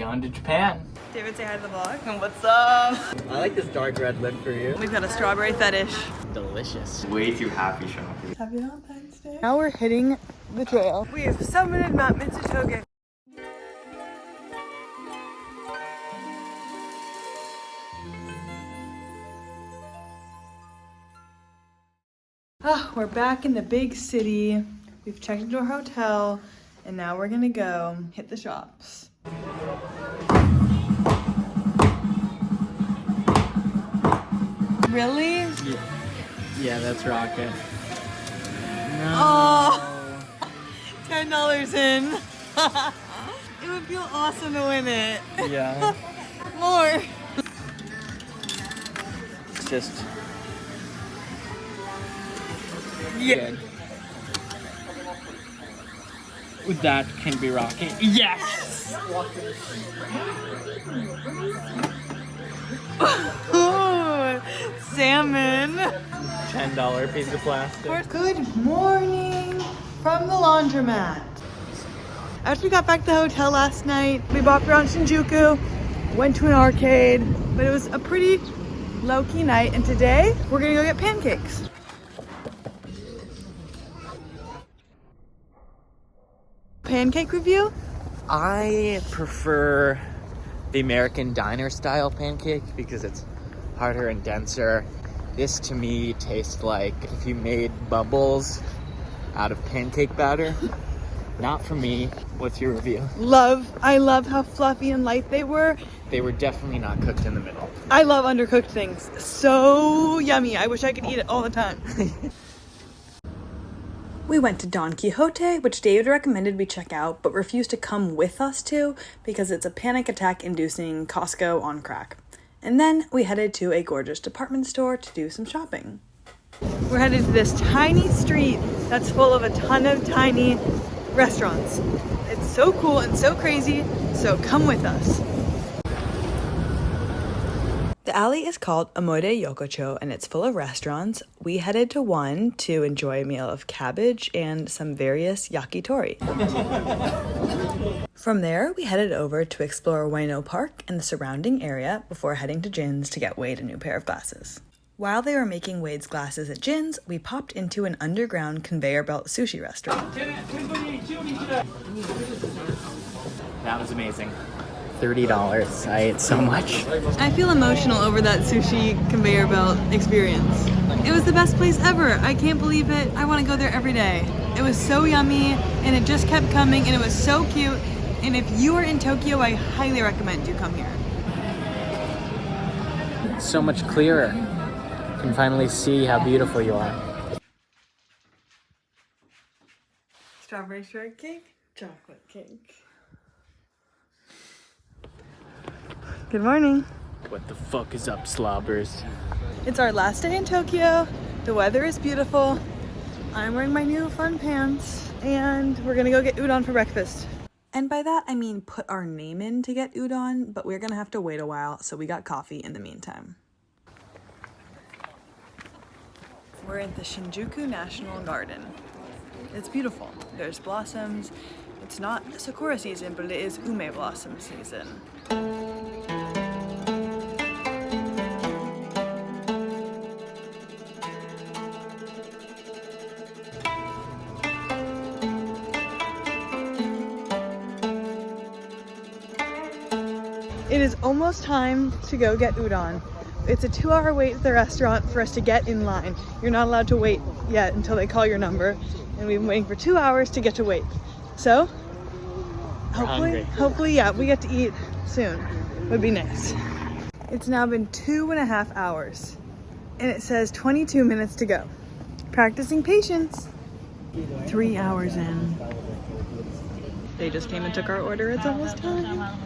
Going to Japan. David, say hi to the vlog. What's up? I like this dark red lip for you. We've got a strawberry fetish. Delicious. Way too happy shopping. Happy Valentine's Day. Now we're hitting the trail. We have summited Mount Mitsutoge. We're back in the big city. We've checked into our hotel, and now we're gonna go hit the shops. Really? Yeah, that's Rocket. No. Oh, $10 in. It would feel awesome to win it. Yeah. More. It's just... Yeah. That can be Rocket. Yes! Ooh, salmon. $10 piece of plastic. Good morning from the laundromat. After we got back to the hotel last night, we bopped around Shinjuku, went to an arcade, but it was a pretty low-key night, and today we're gonna go get pancakes. Pancake review? I prefer the American diner style pancake because it's harder and denser. This to me tastes like if you made bubbles out of pancake batter. Not for me. What's your review? I love how fluffy and light they were. They were definitely not cooked in the middle. I love undercooked things. So yummy. I wish I could eat it all the time. We went to Don Quixote, which David recommended we check out, but refused to come with us to because it's a panic attack inducing Costco on crack. And then we headed to a gorgeous department store to do some shopping. We're headed to this tiny street that's full of a ton of tiny restaurants. It's so cool and so crazy, so come with us. The alley is called Amoide Yokocho, and it's full of restaurants. We headed to one to enjoy a meal of cabbage and some various yakitori. From there, we headed over to explore Ueno Park and the surrounding area before heading to Jin's to get Wade a new pair of glasses. While they were making Wade's glasses at Jin's, we popped into an underground conveyor belt sushi restaurant. That was amazing. $30. I ate so much. I feel emotional over that sushi conveyor belt experience. It was the best place ever. I can't believe it. I want to go there every day. It was so yummy, and it just kept coming, and it was so cute. And if you are in Tokyo, I highly recommend you come here. It's so much clearer. You can finally see how beautiful you are. Strawberry shortcake, chocolate cake. Good morning. What the fuck is up, slobbers? It's our last day in Tokyo. The weather is beautiful. I'm wearing my new fun pants, and we're gonna go get udon for breakfast. And by that, I mean put our name in to get udon, but we're gonna have to wait a while, so we got coffee in the meantime. We're at the Shinjuku National Garden. It's beautiful. There's blossoms. It's not sakura season, but it is ume blossom season. It is almost time to go get udon. It's a 2-hour wait at the restaurant for us to get in line. You're not allowed to wait yet until they call your number, and we've been waiting for 2 hours to get to wait. So, hopefully, yeah, we get to eat soon. Would be nice. It's now been 2.5 hours, and it says 22 minutes to go. Practicing patience. 3 hours in. They just came and took our order. It's almost time.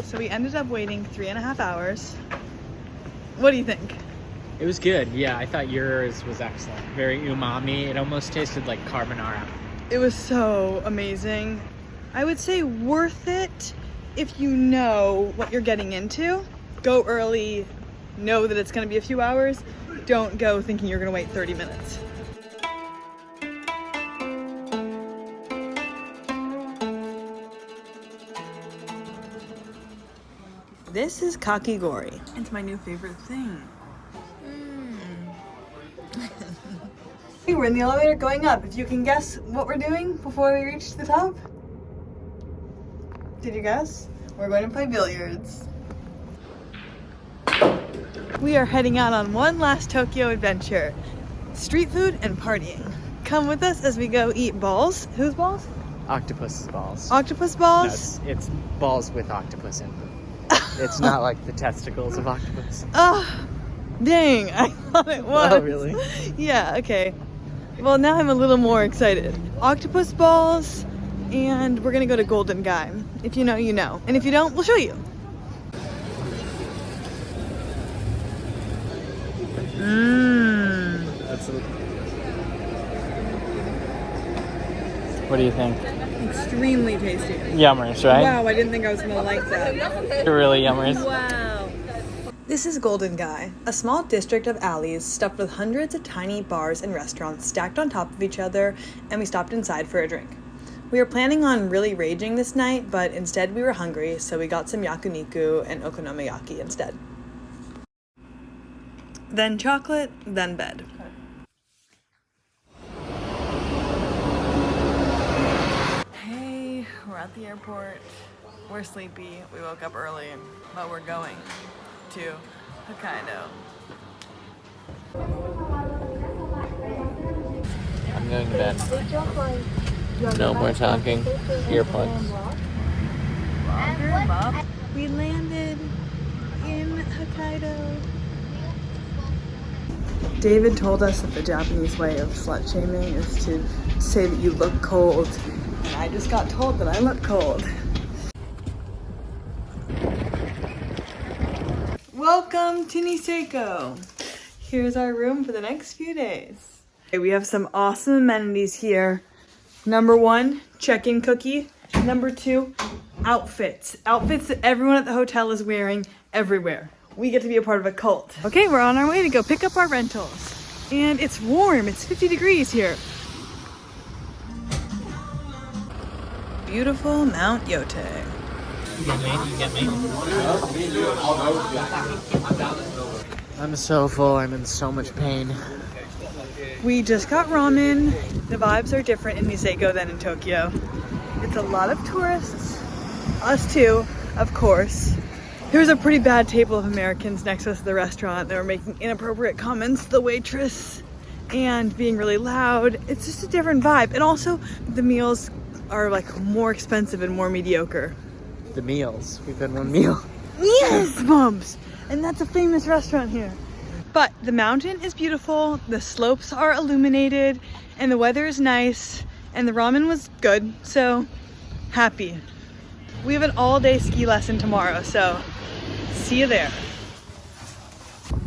So we ended up waiting 3.5 hours. What do you think? It was good. Yeah, I thought yours was excellent. Very umami. It almost tasted like carbonara. It was so amazing. I would say worth it if you know what you're getting into. Go early, know that it's going to be a few hours. don't go thinking you're gonna wait 30 minutes. This is kakigori. It's my new favorite thing. We're in the elevator going up. If you can guess what we're doing before we reach the top. Did you guess? We're going to play billiards. We are heading out on one last Tokyo adventure. Street food and partying. Come with us as we go eat balls. Whose balls? Octopus balls. Octopus No, balls? it's balls with octopus in them. It's not like the testicles of octopus. Oh, dang. I thought it was. Oh, really? Yeah, okay. Well, now I'm a little more excited. Octopus balls, and we're gonna go to Golden Guy. If you know, you know. And if you don't, we'll show you. What do you think? Extremely tasty. Yummers, right? Wow, I didn't think I was gonna like that. They're really yummers. Wow. This is Golden Guy, a small district of alleys stuffed with hundreds of tiny bars and restaurants stacked on top of each other, and we stopped inside for a drink. We were planning on really raging this night, but instead we were hungry, so we got some yakiniku and okonomiyaki instead. Then chocolate, then bed. Hey, we're at the airport. We're sleepy. We woke up early, but we're going to Hokkaido. I'm going to bed. No more talking. Earplugs. We landed in Hokkaido. David told us that the Japanese way of slut shaming is to say that you look cold. And I just got told that I look cold. Welcome to Niseko. Here's our room for the next few days. Okay, we have some awesome amenities here. Number 1, check-in cookie. Number 2, outfits. Outfits that everyone at the hotel is wearing everywhere. We get to be a part of a cult. Okay, we're on our way to go pick up our rentals. And it's warm, it's 50 degrees here. Beautiful Mount Yote. You get me? I'm so full, I'm in so much pain. We just got ramen. The vibes are different in Niseko than in Tokyo. It's a lot of tourists. Us too, of course. There was a pretty bad table of Americans next to us at the restaurant. They were making inappropriate comments to the waitress and being really loud. It's just a different vibe. And also, the meals are like more expensive and more mediocre. The meals. We've had one meal. Yes, bumps! And that's a famous restaurant here. But the mountain is beautiful, the slopes are illuminated, and the weather is nice, and the ramen was good, so happy. We have an all-day ski lesson tomorrow, so see you there.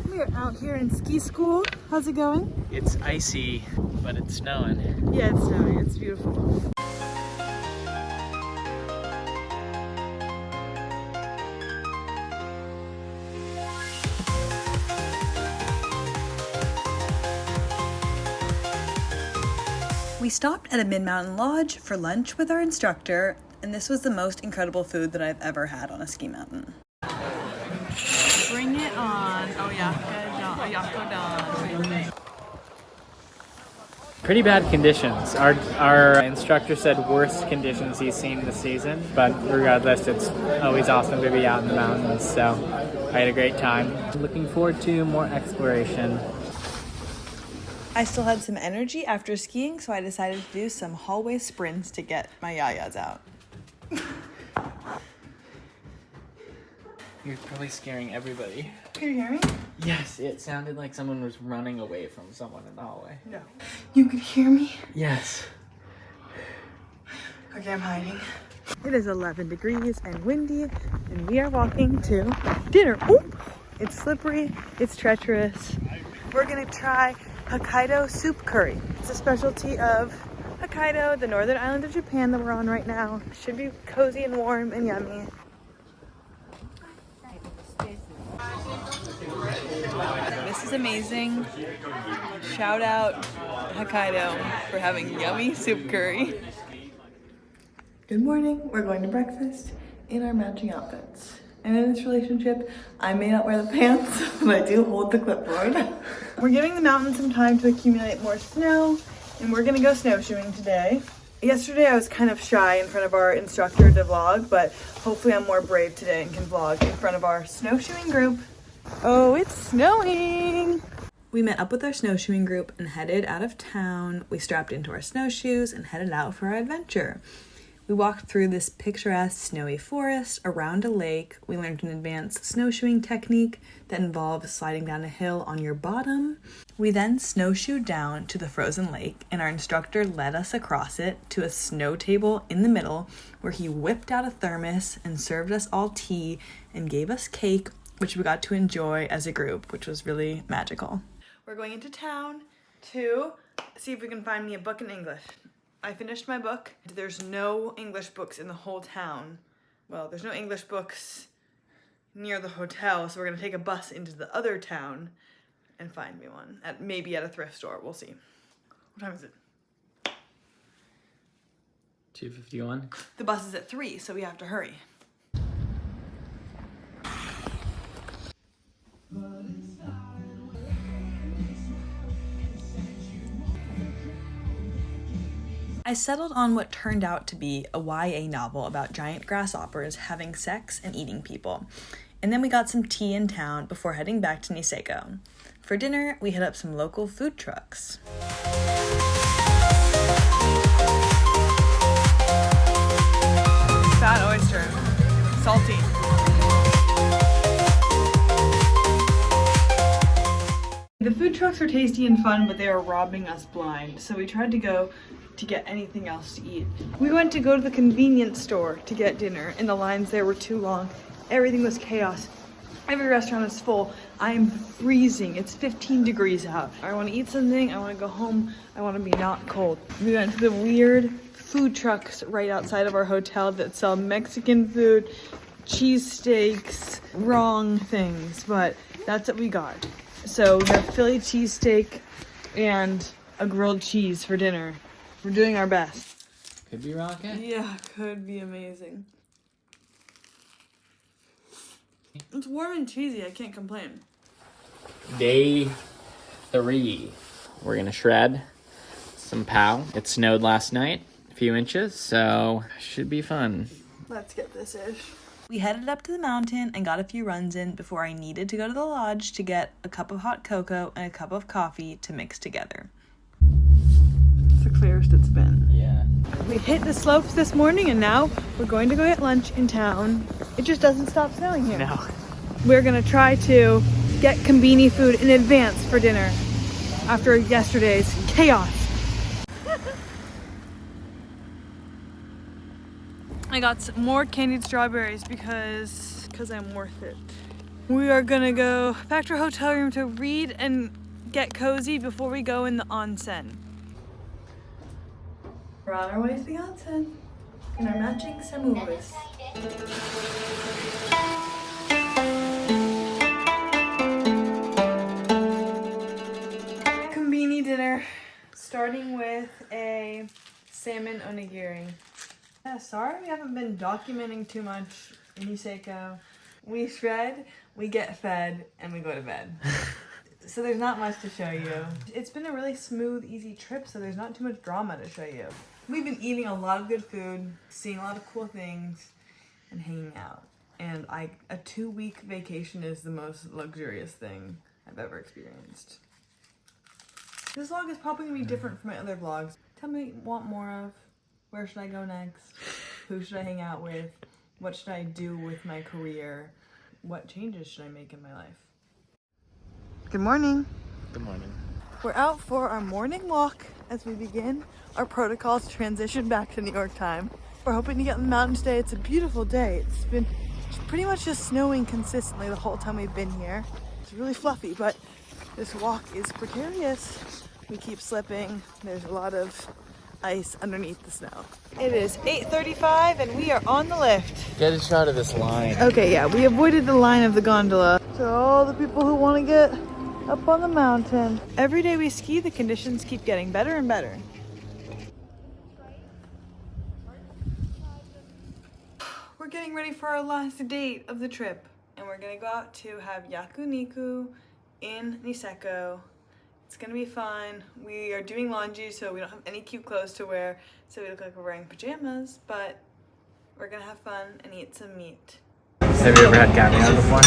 We are out here in ski school. How's it going? It's icy, but it's snowing. Yeah, it's snowing. It's beautiful. We stopped at a mid-mountain lodge for lunch with our instructor, and this was the most incredible food that I've ever had on a ski mountain. Bring it on, Oyakodon. Pretty bad conditions. Our instructor said worst conditions he's seen this season, but regardless, it's always awesome to be out in the mountains, so I had a great time. Looking forward to more exploration. I still had some energy after skiing, so I decided to do some hallway sprints to get my yayas out. You're probably scaring everybody. Can you hear me? Yes, it sounded like someone was running away from someone in the hallway. No. You could hear me? Yes. Okay, I'm hiding. It is 11 degrees and windy, and we are walking to dinner. Oop! It's slippery, it's treacherous. We're gonna try Hokkaido soup curry. It's a specialty of Hokkaido, the northern island of Japan that we're on right now. It should be cozy and warm and yummy. This is amazing. Shout out Hokkaido for having yummy soup curry. Good morning. We're going to breakfast in our matching outfits. And in this relationship, I may not wear the pants, but I do hold the clipboard. We're giving the mountain some time to accumulate more snow, and we're gonna go snowshoeing today. Yesterday I was kind of shy in front of our instructor to vlog, but hopefully I'm more brave today and can vlog in front of our snowshoeing group. Oh, it's snowing! We met up with our snowshoeing group and headed out of town. We strapped into our snowshoes and headed out for our adventure. We walked through this picturesque snowy forest, around a lake. We learned an advanced snowshoeing technique that involves sliding down a hill on your bottom. We then snowshoed down to the frozen lake, and our instructor led us across it to a snow table in the middle, where he whipped out a thermos and served us all tea and gave us cake, which we got to enjoy as a group, which was really magical. We're going into town to see if we can find me a book in English. I finished my book. There's no English books in the whole town. Well, there's no English books near the hotel, so we're gonna take a bus into the other town and find me one. Maybe at a thrift store, we'll see. What time is it? 2:51. The bus is at 3, so we have to hurry. I settled on what turned out to be a YA novel about giant grasshoppers having sex and eating people. And then we got some tea in town before heading back to Niseko. For dinner, we hit up some local food trucks. Fat oyster. Salty. The food trucks are tasty and fun, but they are robbing us blind. So we tried to go to get anything else to eat. We went to go to the convenience store to get dinner, and the lines there were too long. Everything was chaos. Every restaurant is full. I'm freezing. It's 15 degrees out. I want to eat something. I want to go home. I want to be not cold. We went to the weird food trucks right outside of our hotel that sell Mexican food, cheesesteaks, wrong things, but that's what we got. So we have Philly cheesesteak and a grilled cheese for dinner. We're doing our best. Could be rocket. Yeah, could be amazing. It's warm and cheesy. I can't complain. Day 3. We're gonna shred some pow. It snowed last night, a few inches, so should be fun. Let's get this ish. We headed up to the mountain and got a few runs in before I needed to go to the lodge to get a cup of hot cocoa and a cup of coffee to mix together. It's the clearest it's been. Yeah. We hit the slopes this morning and now we're going to go get lunch in town. It just doesn't stop snowing here. No. We're gonna try to get Konbini food in advance for dinner after yesterday's chaos. I got some more candied strawberries because I'm worth it. We are gonna go back to our hotel room to read and get cozy before we go in the onsen. We're on our way to the onsen in our matching samoas. Konbini dinner, starting with a salmon onigiri. Yeah, sorry we haven't been documenting too much in Niseko. We shred, we get fed, and we go to bed. So there's not much to show you. It's been a really smooth, easy trip, so there's not too much drama to show you. We've been eating a lot of good food, seeing a lot of cool things, and hanging out. And a 2-week vacation is the most luxurious thing I've ever experienced. This vlog is probably gonna be different from my other vlogs. Tell me what you want more of. Where should I go next? Who should I hang out with? What should I do with my career? What changes should I make in my life? Good morning. Good morning. We're out for our morning walk as we begin our protocol to transition back to New York time. We're hoping to get on the mountain today. It's a beautiful day. It's been pretty much just snowing consistently the whole time we've been here. It's really fluffy, but this walk is precarious. We keep slipping. There's a lot of ice underneath the snow. It is 8:35 and we are on the lift. Get a shot of this line. Okay, yeah, we avoided the line of the gondola. So all the people who want to get up on the mountain. Every day we ski, the conditions keep getting better and better. We're getting ready for our last date of the trip, and we're gonna go out to have yakiniku in Niseko. It's gonna be fun. We are doing laundry, so we don't have any cute clothes to wear, so we look like we're wearing pajamas, but we're gonna have fun and eat some meat. Have you ever had caviar before?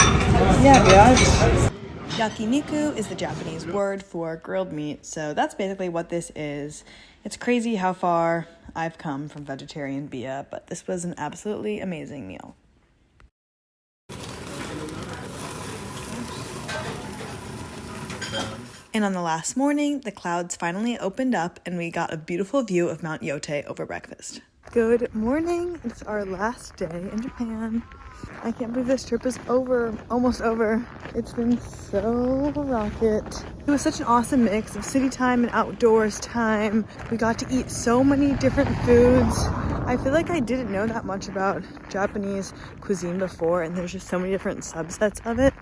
Yeah, biatch. Yakiniku is the Japanese word for grilled meat, so that's basically what this is. It's crazy how far I've come from vegetarian Bea, but this was an absolutely amazing meal. And on the last morning, the clouds finally opened up and we got a beautiful view of Mount Yote over breakfast. Good morning. It's our last day in Japan. I can't believe this trip is over, almost over. It's been so rocket. It was such an awesome mix of city time and outdoors time. We got to eat so many different foods. I feel like I didn't know that much about Japanese cuisine before, and there's just so many different subsets of it.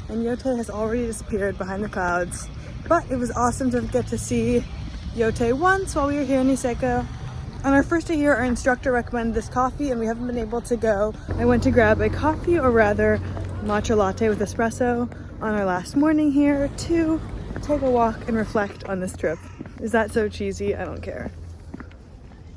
And Yote has already disappeared behind the clouds. But it was awesome to get to see Yote once while we were here in Niseko. On our first day here, our instructor recommended this coffee and we haven't been able to go. I went to grab a coffee, or rather matcha latte with espresso, on our last morning here to take a walk and reflect on this trip. Is that so cheesy? I don't care.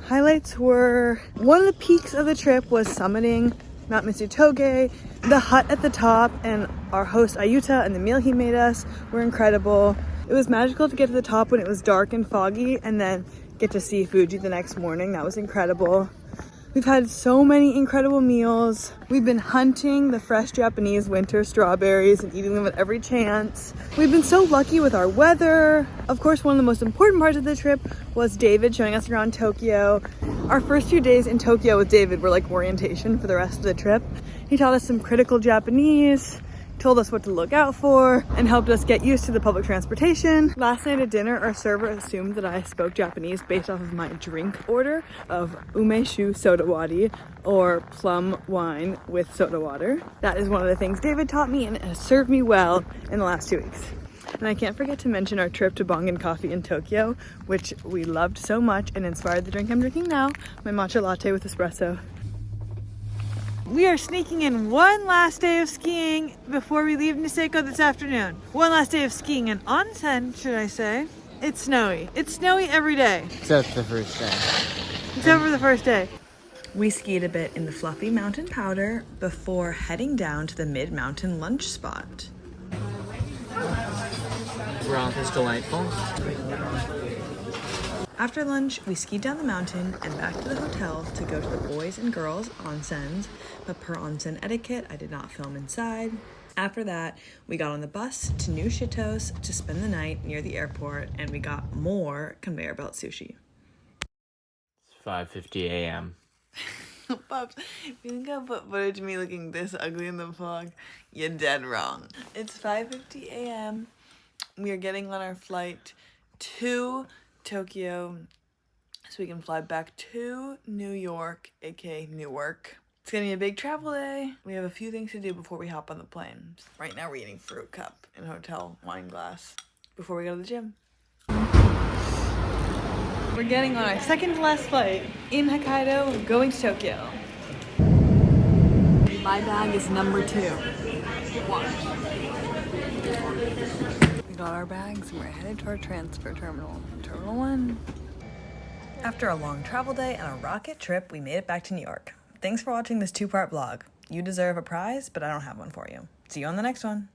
Highlights were, one of the peaks of the trip was summiting Mount Mitsutoge. The hut at the top and our host Ayuta and the meal he made us were incredible. It was magical to get to the top when it was dark and foggy and then get to see Fuji the next morning. That was incredible. We've had so many incredible meals. We've been hunting the fresh Japanese winter strawberries and eating them at every chance. We've been so lucky with our weather. Of course, one of the most important parts of the trip was David showing us around Tokyo. Our first few days in Tokyo with David were like orientation for the rest of the trip. He taught us some critical Japanese, told us what to look out for, and helped us get used to the public transportation. Last night at dinner, our server assumed that I spoke Japanese based off of my drink order of umeshu soda wadi, or plum wine with soda water. That is one of the things David taught me, and it has served me well in the last 2 weeks. And I can't forget to mention our trip to Bongan Coffee in Tokyo, which we loved so much and inspired the drink I'm drinking now, my matcha latte with espresso. We are sneaking in one last day of skiing before we leave Niseko this afternoon. One last day of skiing in onsen, should I say. It's snowy. It's snowy every day. Except the first day. Except for the first day. We skied a bit in the fluffy mountain powder before heading down to the mid-mountain lunch spot. Broth is delightful. After lunch, we skied down the mountain and back to the hotel to go to the boys and girls onsens, but per onsen etiquette, I did not film inside. After that, we got on the bus to New Shitos to spend the night near the airport, and we got more conveyor belt sushi. It's 5:50 a.m. Pops, if you think I'll put footage of me looking this ugly in the vlog, you're dead wrong. It's 5:50 a.m. We are getting on our flight to Tokyo so we can fly back to New York, aka Newark. It's gonna be a big travel day. We have a few things to do before we hop on the plane. Right now we're eating fruit cup in a hotel wine glass before we go to the gym. We're getting on our second to last flight in Hokkaido, going to Tokyo. My bag is number 2. We got our bags and we're headed to our transfer terminal, Terminal 1. After a long travel day and a rocket trip, we made it back to New York. Thanks for watching this 2-part vlog. You deserve a prize, but I don't have one for you. See you on the next one.